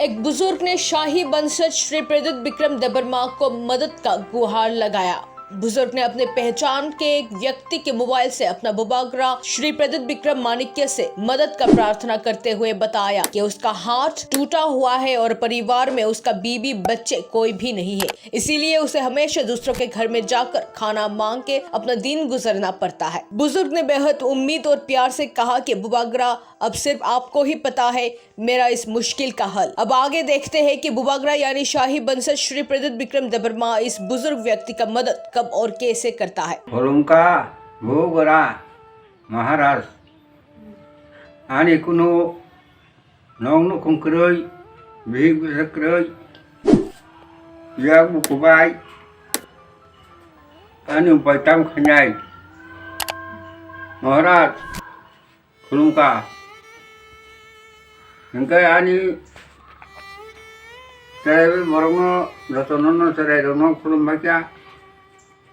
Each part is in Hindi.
एक बुजुर्ग ने शाही वंशज श्री प्रद्युत विक्रम देबरमा को मदद का गुहार लगाया। बुजुर्ग ने अपने पहचान के एक व्यक्ति के मोबाइल से अपना बुबागरा श्री प्रद्युत विक्रम माणिक्य से मदद का प्रार्थना करते हुए बताया कि उसका हाथ टूटा हुआ है और परिवार में उसका बीवी बच्चे कोई भी नहीं है, इसीलिए उसे हमेशा दूसरों के घर में जाकर खाना मांग के अपना दिन गुजरना पड़ता है। बुजुर्ग ने बेहद उम्मीद और प्यार से कहा कि बुबागरा अब सिर्फ आपको ही पता है मेरा इस मुश्किल का हल। अब आगे देखते हैं कि बुबागरा यानी शाही वंशज श्री प्रद्युत विक्रम देबरमा इस बुजुर्ग व्यक्ति का मदद कब और कैसे करता है। होलुंका भोगरा महाराज आणि कुनो नौनो कुंकरई भीग सकरई या बुकुबाई आणि पैताम खन्याई महाराज खुलुंका हंकाय आणि तेरे बरंगो जतननो तेरे दोनो खुलुंबाच्या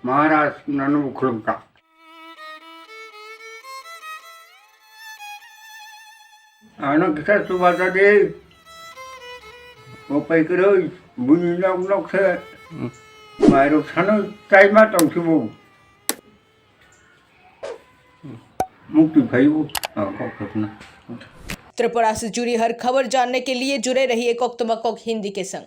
महाराज ननु खुलुंका आनो किसा सुबाता दे वो पैकरई बुनी नक से मायरो छानो टाइमा तंसिबो मुक्ति भइबो त्रिपुरा से जुड़ी हर खबर जानने के लिए जुड़े रहिए कोक तुमकोक हिंदी के संग।